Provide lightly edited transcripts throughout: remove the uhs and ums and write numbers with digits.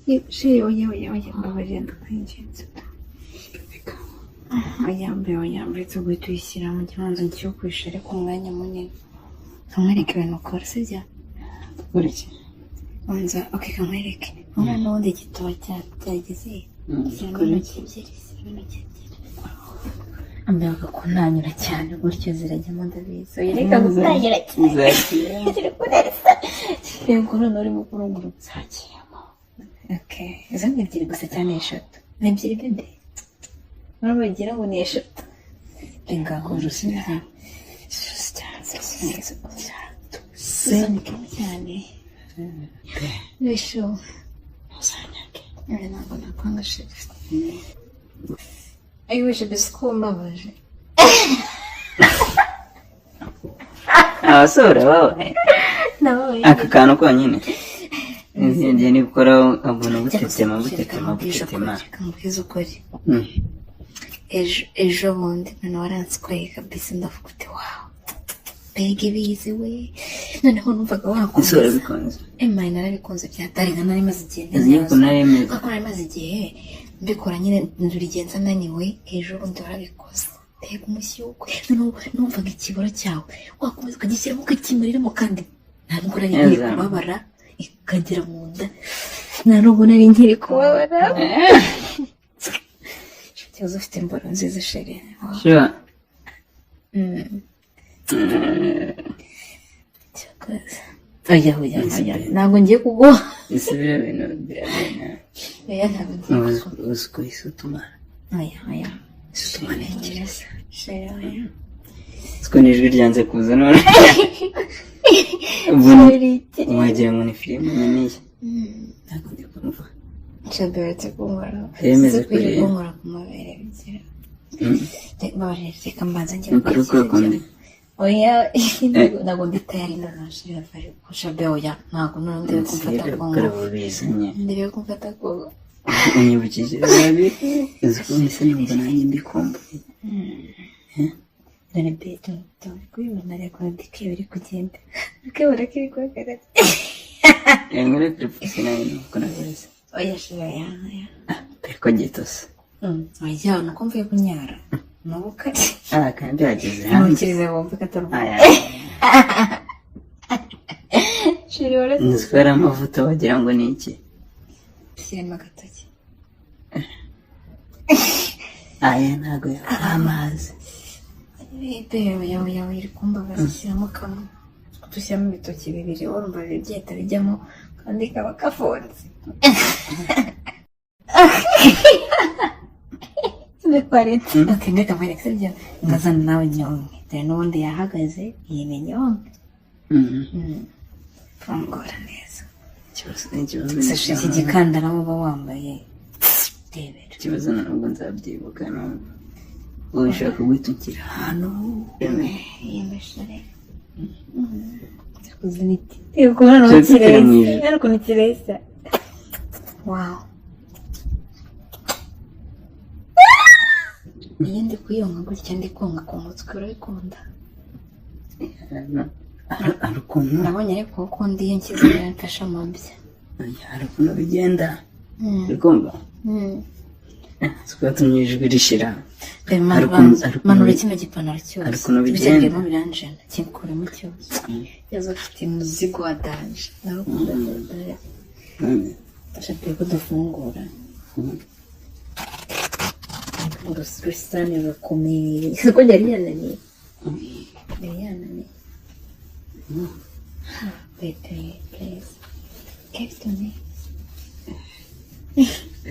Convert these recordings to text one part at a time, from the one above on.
oya mbabarira ndakwinginze oya mbere tuguye tuyishyira mu kibanza cy'ukwisha ariko umwanya munini kamwereke ibintu ukora sibyo ukora iki banza kamwereke umwana n'ubundi igitabo cyageze intoki ebyiri ambaye agakuntanyura cyane gutyo zirajyamo ndabizi reka gutangira cyane ziri kuresa reba none urimo kurungura uzakiyemo izo ni ebyiri gusa cyane eshatu ni ebyiri bebe urabagira ngo ni eshatu reka urusina cyane bisho ntabwo nakwanga shefu ayiwishe bisiko mbabaje abasore bawe aka kantu konyine ngiye nibukora abona gutetema kamubwiza ukuri ejo bundi none waransikoye kabisa ndavuga uti wawu mbega ibizi we noneho numvaga wakunze isura bikunze emayi narabikunze byatariga nari maze igihe nari maze igihe mbikora nyine ndurigenza naniwe ejo bundi warabikoze mbega umushyukwe numvaga ikiboro cyawe wakomeza ukagishyiramo ukakimuriramo kandi nta nubwo nari nkiri kubabara ikagera mu nda nta nubwo nari nkiri kubabara ikibazo ufite imboro nziza sheri oya ntabwo ngiye kuguha isubira ibintu birabona oya ntabwo ngiye kuguha uzi ko isutuma oya isutuma ni ikirasa sheri oya siko n'ijwi ryanze kuza none wagira ngo ni filime niniye ntabwo ndi kumva nshaberetse kunkora yemeze kunkora ku mabere bigira reka mbanza ngira kundi oya ntabwo ndi tayari ndanashiri bafashe kushabe oya ntabwo none ndiwe kumfata kongo ndiwe kumfata kongo unyibukije babi uzi ko mbese numva nanjye mbikumbuye dore beto kubibona ariko ndike biri kugenda ukabona ko iri guhagarara muri professional nuko nabizi oya shira ya ariko gitose oya nuko mvuye kunyara nubuka kandi yageze hano ntukirize wumve kataruka shira wala nzfera amavuta wagira ngo ni iki shyiramo agatoki ntago amazi oya iri kumbabaza shyiramo kamwe dushyiramo ibitoki bibiri urumva byahita bijyamo kandi kaba kafunze ndekwaretse ndeka mwereka sibyo ngazana nawe nyonke dore n'ubundi yahagaze yime nyonke fungura neza sashe iki gikandara uba wambaye rebera ikibazo ntabwo nzabyibuka ntabwo wowe ushaka gutukira hano yemeshare kuzana iti kubona n'ikirezi ariko n'ikirezi wawu iyo ndi kuyonka gutya ndi konka ku mutwe urabikunda hari ukuntu nabonye ariko ukunda iyo nshyize mfashe amabya hari ukuntu bigenda bikumva twatumye ijwi rishira manura kino gipantaro cyose hari ukuntu bigenda biranjena kinkuremo cyose yazo afite umuzigo wa danje narukunda danje ndashaka ko dufungura urusani rurakomeye isoko ryari yananiye beteye please kefitone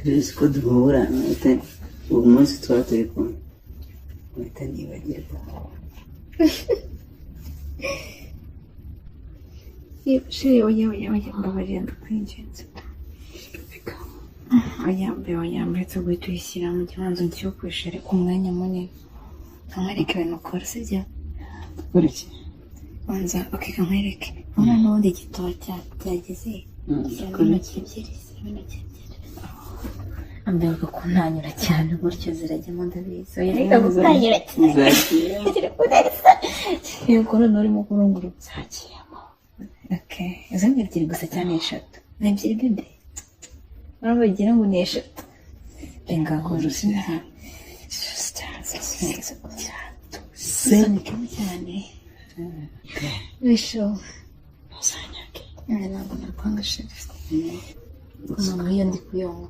rero ko duhura uwo munsi twaba turi kumwe mpita nibagirwa shiri oya mbabarira ndakwinginze oya mbere tuguye tuyishyira mu kibanza cy'ukwisha ariko umwanya munini kamwereke ibintu ukora sibyo ukora iki banza kamwereke umwana n'ubundi igitabo cyageze intoki ebyiri ambaye agakuntanyura cyane gutyo zirajyamo ndabizi reka gutangira cyane ziri kuresa reba none urimo kurungura uzakiyemo izo ni ebyiri gusa cyane eshatu ni ebyiri bebe urabona bagira ngo ni eshatu ngahora usinzi sonikamo cyane bisho ntabwo nakwanga sherifu umuntu iyo ndi kuyonga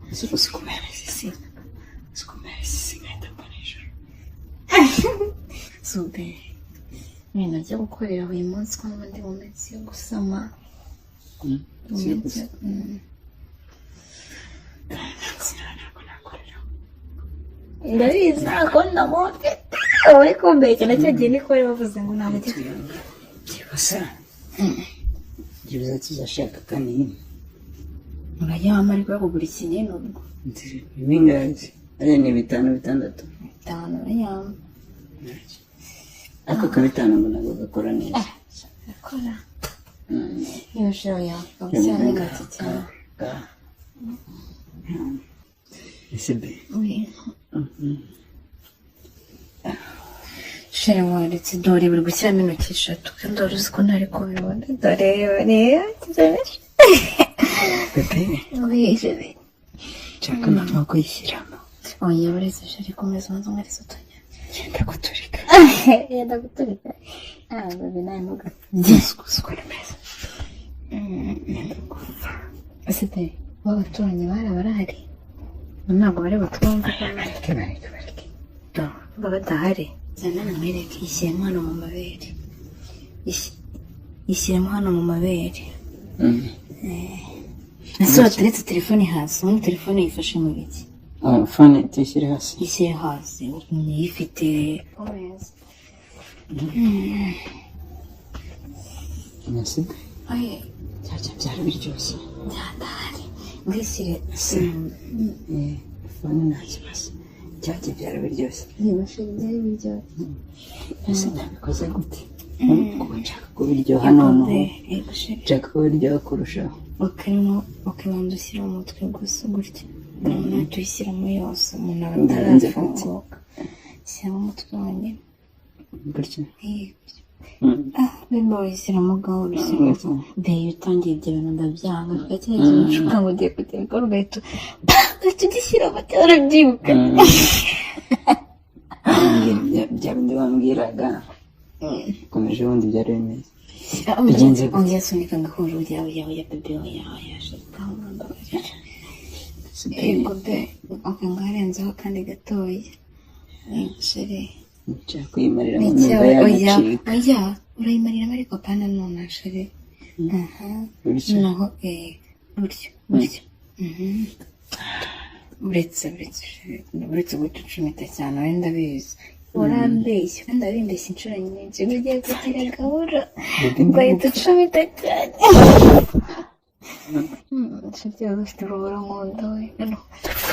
sikumerezi nkahita mbona ijoro sube ibintu byo gukorera buri munsi ko n'ubundi mu minsi yo gusama ndabizi ntabwo namufite uri kumbeshya nacyo gihe niko bari bavuze ngo ntabwo byibuza byibuza tuzashaka kanini urajyamo ariko kugura ikinini ubwo ibingazi ariya ni 5 6 5 urajyamo ako ka 5 ngo ntabwo gakora neza gakora iyo shiro yawe kabisa gake cyane Isibe. Sheri waretse dore buri gushyiramo intoki 3 kandi dore uzi ko ntari kubibona dore Pepe. Wihebe. Nshaka no kuyishyiramo. Oya uretse sheri komeza wanze umwarizo utonya. Yenda guturika. Baby nawe ntuga. Diskusukora meza. Asibe w'abaturanyi barahari. Ntabwo bari batwumva bareke badahari zana namwereke ishyiremo hano mu mabere ishyiremo hano mu mabere ese wateretse telefone hasi ubundi telefone yifashe mu biki fone tuyishyire hasi ishyire hasi uyifite nasibe byari biryoshye byadahari ngishyire fone nta kibazo cyajya byari biryoshye ntibashe byari biryoshye ese nabikoze gute kuko nshaka kubiryoha noneho nshaka kubiryoha kurushaho ukibanza ushyira mu mutwe gusa gutya umuntu tuyishyiramo yose umuntu aba atarafunguka shyiramo umutwe wonyine gutya bimba wishyiramo gahoro ushyiramo deyo utangiye ibyo bintu ndabyanga tukakiragira inshuka ngo ugiye kugera ko ugahita ugishyiramo cyangwa urabyibuka bya bindi bambwiraga ukomeje ubundi byari bimeze bigenze gute ongera sunika gahoro yawe ya bebe oya shaka yego be ngarenzaho kandi gatoya sheri nshaka kuyimarira mu nda yacika oya urayimarira ariko pana none sheri naho buryo uretse gucucumita cyane wenda bizi urambeshya kandi abimbeshya inshuro nyinshi ugiye kugira gahoro ugahita ucumita cyane nshuti yawe ufite urubura mu nda we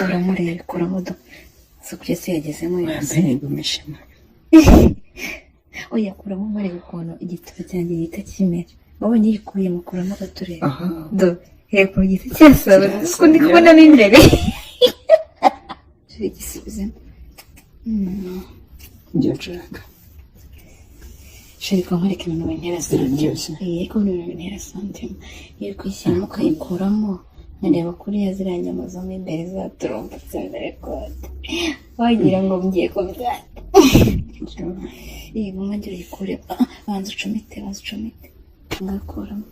uramureba kuramo isuku yose yagezemo yose gumishema oya kuramo mureba ukuntu igituba cyanjye gihita kimera wabonye yikuyemo kuramo gatureba do hepfo giti cyasaba ko ndi kubonamo imbere igisubizemo ibyo nshaka sheri ko nkwereka ibintu bintera santima ariko ibintu bintera santima iyo kwishyiramo ukayikuramo nkareba kuriya ziriya nyama zo mo imbere zaturumva cyane rekode wagira ngo ngiye kubyata yego nkagira uyikure banza ucomite ngakuramo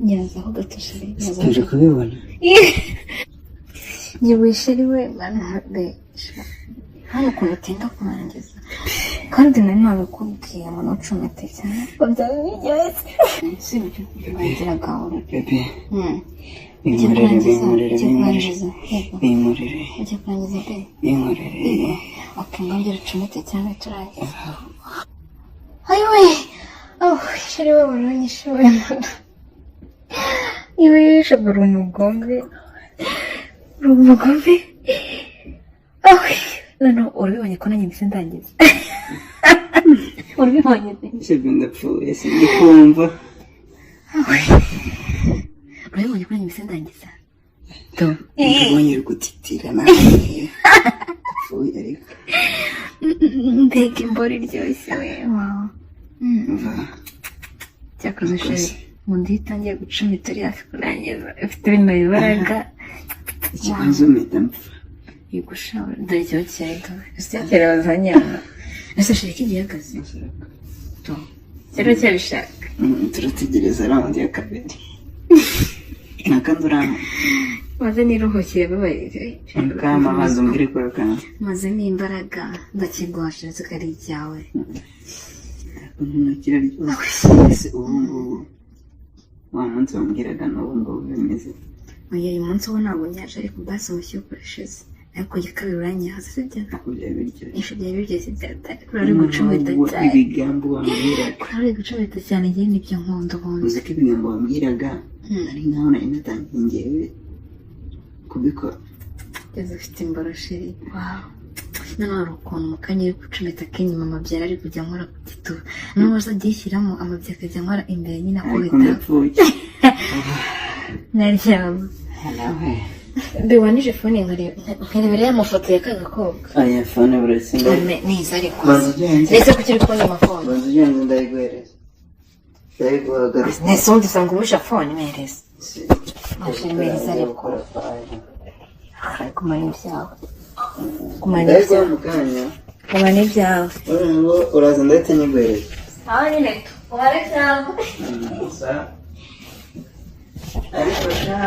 nyazaho gato sheri tuje kubibona nyibuye sheri we hano ukuntu utinda kurangiza kandi nari nabikubwiye ngo ntucomete cyane ngo byaba biryoshye sibyo wagira gahoro bebe binkorere ngongera ucomete cyane turangiza ayiwe sheri we waranyishe we iwe yishobora umugombe noneho urabibonye ko nanjye mbese ndangiza urabibonye sibyo ndapfuye sindi kumva urabibonye ko nanjye mbese ndangiza mbonye uri gutitira nawe ndapfuye ariko mbega imboro iryoshye we wawe cyakoze sheri undi itangiye gucumita uri hafi kurangiza ufite ibintu bibaraga ikibazo mpita mpfa igushawe dore ikibazo cyahita usitekera bazanyama ese shirika igihagaze rero cyabishaka turategereza raundi ya kabiri nakandi urama maze niruhukire babarire kama maze umbwire kurukana maze n'imbaraga ndakiguhasha ndetse ko ari ibyawe ntukira ryose ubu ngubu wa munsi wambwiraga n'ubu ngubu bimeze uyu munsi wo ntabwo nyaje ariko basi mushyuye ukoresheje ariko igikabiri uranyaza sibyo byari biryoshye byatari urari gucumita cyane ibigambo wambwiraga urari gucumita cyane njye nibyo nkunda ubundi uzi ko ibigambo wambwiraga ari nkaho nari natangiye njyewe kubikora ugeze ufite imborosheri wawe noneho hari ukuntu mukanya uri gucumita k'inyuma amabyara ari kujya nkora ku gituba noneho uzajya yishyiramo amabya akajya nkora imbere nyine akubita ariko ndapfuye naryama biwanije fone nkarebera y'amafoto ya ka gakobwa aya fone burasinda niza ariko banza ugenze ndetse ko kiri kubona amafone banza ugenze ndayiguhereza ndayiguhagarika nese ubundi usanga ubusha fone mereza mashirimereza ariko kumara ibyawe kumara ibyawe kumara ibyawe uraza ndahita nyiguhereza aho nyine kumara ibyawe ariko sha